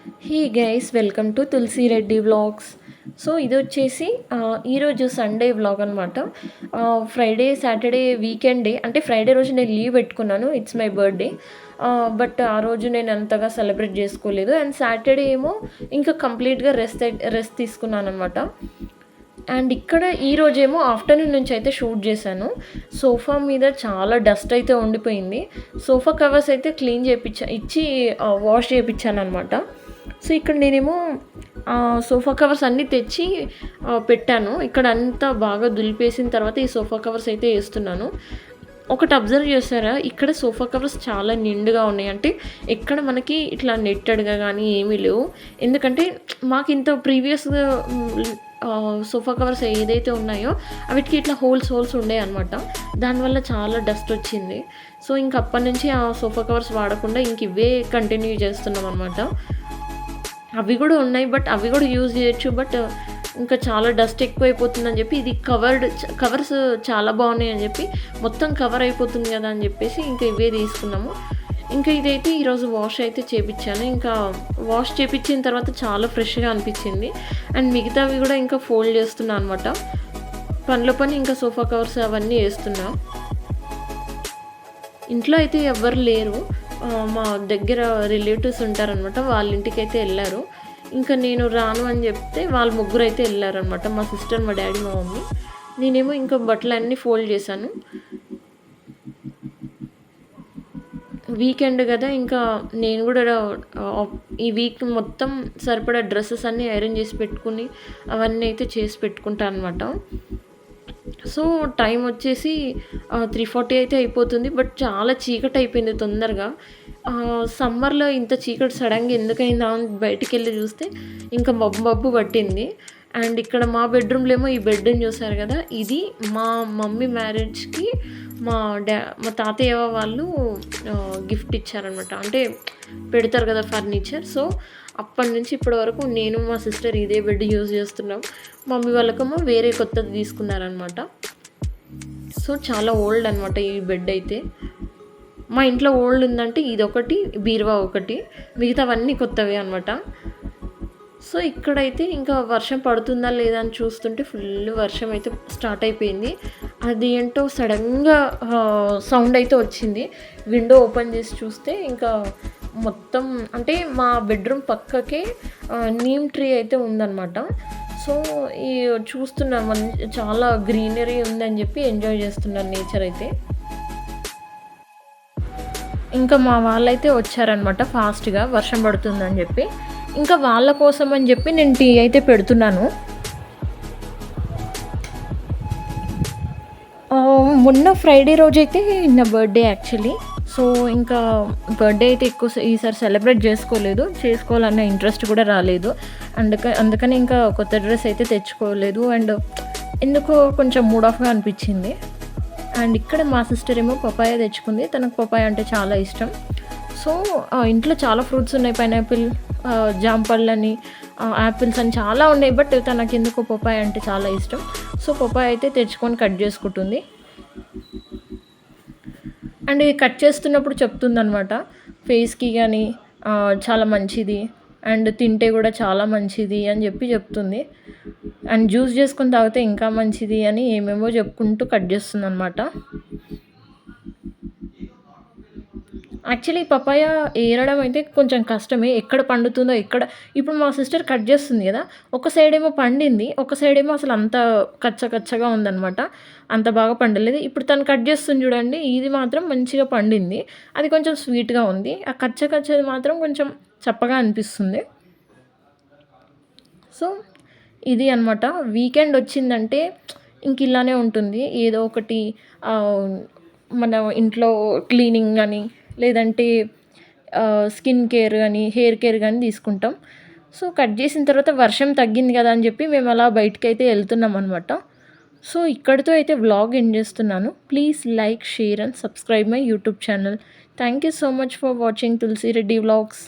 Hey guys welcome to Tulasi Reddy vlogs. So ఇది వచ్చేసి ఈరోజు సండే వ్లాగ్ అనమాట. ఫ్రైడే సాటర్డే వీకెండ్ డే, అంటే ఫ్రైడే రోజు నేను లీవ్ పెట్టుకున్నాను, ఇట్స్ మై బర్త్డే. బట్ ఆ రోజు నేను అంతగా సెలబ్రేట్ చేసుకోలేదు. అండ్ సాటర్డే ఏమో ఇంకా కంప్లీట్గా రెస్ట్ తీసుకున్నాను అనమాట. అండ్ ఇక్కడ ఈరోజేమో ఆఫ్టర్నూన్ నుంచి అయితే షూట్ చేశాను. సోఫా మీద చాలా డస్ట్ అయితే ఉండిపోయింది. సోఫా కవర్స్ అయితే క్లీన్ ఇచ్చి వాష్ చేయించాను అనమాట. సో ఇక్కడ నేనేమో సోఫా కవర్స్ అన్నీ తెచ్చి పెట్టాను. ఇక్కడ అంతా బాగా దులిపేసిన తర్వాత ఈ సోఫా కవర్స్ అయితే వేస్తున్నాను. ఒకటి అబ్జర్వ్ చేశారా, ఇక్కడ సోఫా కవర్స్ చాలా నిండుగా ఉన్నాయి. అంటే ఎక్కడ మనకి ఇట్లా నెట్టెడ్గా కానీ ఏమీ లేవు. ఎందుకంటే మాకు ఇంత ప్రీవియస్గా సోఫా కవర్స్ ఏదైతే ఉన్నాయో అవిటికి ఇట్లా హోల్స్ ఉండే అనమాట. దానివల్ల చాలా డస్ట్ వచ్చింది. సో ఇంక అప్పటి నుంచి ఆ సోఫా కవర్స్ వాడకుండా ఇంక ఇవే కంటిన్యూ చేస్తున్నాం అనమాట. అవి కూడా ఉన్నాయి, బట్ అవి కూడా యూజ్ చేయొచ్చు. బట్ ఇంకా చాలా డస్ట్ ఎక్కువైపోతుందని చెప్పి ఇది కవర్స్ చాలా బాగున్నాయి అని చెప్పి మొత్తం కవర్ అయిపోతుంది కదా అని చెప్పేసి ఇంకా ఇవే తీసుకున్నాము. ఇంకా ఇదైతే ఈరోజు వాష్ అయితే చేపించాను. ఇంకా వాష్ చేపించిన తర్వాత చాలా ఫ్రెష్గా అనిపించింది. అండ్ మిగతావి కూడా ఇంకా ఫోల్డ్ చేస్తున్నా అనమాట. పనిలో పని ఇంకా సోఫా కవర్స్ అవన్నీ వేస్తున్నా. ఇంట్లో అయితే ఎవ్వరు లేరు. మా దగ్గర రిలేటివ్స్ ఉంటారనమాట, వాళ్ళ ఇంటికి అయితే వెళ్ళారు. ఇంకా నేను రాను అని చెప్తే వాళ్ళు ముగ్గురు అయితే వెళ్ళారనమాట, మా సిస్టర్, మా డాడీ, మా మమ్మీ. నేనేమో ఇంకా బట్టలన్నీ ఫోల్డ్ చేశాను. వీకెండ్ కదా, ఇంకా నేను కూడా ఈ వీక్ మొత్తం సరిపడా డ్రెస్సెస్ అన్నీ ఐరన్ చేసి పెట్టుకుని అవన్నీ అయితే చేసి పెట్టుకుంటాను అనమాట. సో టైం వచ్చేసి 3:40 అయితే అయిపోతుంది. బట్ చాలా చీకటి అయిపోయింది తొందరగా. సమ్మర్లో ఇంత చీకటి సడన్గా ఎందుకైందా అని బయటికెళ్ళి చూస్తే ఇంకా మబ్బు పట్టింది. అండ్ ఇక్కడ మా బెడ్రూమ్లో ఏమో ఈ బెడ్ని చూసారు కదా, ఇది మా మమ్మీ మ్యారేజ్కి మా తాతయ్య వాళ్ళు గిఫ్ట్ ఇచ్చారనమాట. అంటే పెడతారు కదా ఫర్నిచర్. సో అప్పటి నుంచి ఇప్పటి వరకు నేను మా సిస్టర్ ఇదే బెడ్ యూజ్ చేస్తున్నాం. మమ్మీ వాళ్ళకేమో వేరే కొత్తది తీసుకున్నారనమాట. సో చాలా ఓల్డ్ అనమాట ఈ బెడ్ అయితే. మా ఇంట్లో ఓల్డ్ ఉందంటే ఇదొకటి, బీరువా ఒకటి, మిగతావన్నీ కొత్తవే అనమాట. సో ఇక్కడైతే ఇంకా వర్షం పడుతుందా లేదా అని చూస్తుంటే ఫుల్ వర్షం అయితే స్టార్ట్ అయిపోయింది. అది ఏంటో సడన్గా సౌండ్ అయితే వచ్చింది. విండో ఓపెన్ చేసి చూస్తే ఇంకా మొత్తం, అంటే మా బెడ్రూమ్ పక్కకే నీమ్ ట్రీ అయితే ఉందన్నమాట. సో ఈ చూస్తున్నాం, చాలా గ్రీనరీ ఉందని చెప్పి ఎంజాయ్ చేస్తున్నాను నేచర్ అయితే. ఇంకా మా వాళ్ళైతే వచ్చారనమాట ఫాస్ట్గా, వర్షం పడుతుందని చెప్పి. ఇంకా వాళ్ళ కోసం అని చెప్పి నేను టీ అయితే పెడుతున్నాను. మొన్న ఫ్రైడే రోజైతే నా బర్త్డే యాక్చువల్లీ. సో ఇంకా బర్త్డే అయితే ఈసారి సెలబ్రేట్ చేసుకోవాలన్న ఇంట్రెస్ట్ కూడా రాలేదు. అందుకని ఇంకా కొత్త డ్రెస్ అయితే తెచ్చుకోలేదు. అండ్ ఎందుకో కొంచెం మూడ్ ఆఫ్గా అనిపించింది. అండ్ ఇక్కడ మా సిస్టర్ ఏమో పపాయ తెచ్చుకుంది. తనకు పపాయ అంటే చాలా ఇష్టం. సో ఇంట్లో చాలా ఫ్రూట్స్ ఉన్నాయి, పైనాపిల్, జాంపళ్ళని, యాపిల్స్ అని చాలా ఉన్నాయి. బట్ తనకు ఎందుకో పపాయ అంటే చాలా ఇష్టం. సో పపాయ అయితే తెచ్చుకొని కట్ చేసుకుంటుంది. అండ్ ఇది కట్ చేస్తున్నప్పుడు చెప్తుందనమాట, ఫేస్కి కానీ చాలా మంచిది, అండ్ తింటే కూడా చాలా మంచిది అని చెప్తుంది. అండ్ జ్యూస్ చేసుకొని తాగితే ఇంకా మంచిది అని ఏమేమో చెప్పుకుంటూ కట్ చేస్తుంది అనమాట. యాక్చువల్లీ పపాయ ఏరడం అయితే కొంచెం కష్టమే. ఎక్కడ పండుతుందో ఇప్పుడు మా సిస్టర్ కట్ చేస్తుంది కదా, ఒక సైడ్ ఏమో పండింది, ఒక సైడ్ ఏమో అసలు అంత కచ్చగా ఉందనమాట, అంత బాగా పండలేదు. ఇప్పుడు తను కట్ చేస్తుంది చూడండి, ఇది మాత్రం మంచిగా పండింది, అది కొంచెం స్వీట్గా ఉంది. ఆ కచ్చది మాత్రం కొంచెం చప్పగా అనిపిస్తుంది. సో ఇది అనమాట. వీకెండ్ వచ్చిందంటే ఇంక ఇలానే ఉంటుంది. ఏదో ఒకటి మన ఇంట్లో క్లీనింగ్ అని, లేదంటే స్కిన్ కేర్ కానీ, హెయిర్ కేర్ కానీ తీసుకుంటాం. సో కట్ చేసిన తర్వాత వర్షం తగ్గింది కదా అని చెప్పి మేము అలా బయటకు అయితే వెళ్తున్నాం అనమాట. సో ఇక్కడితో అయితే వ్లాగ్ ఎండ్ చేస్తున్నాను. Please like, share and subscribe my YouTube channel. Thank you so much for watching Tulasi Reddy vlogs.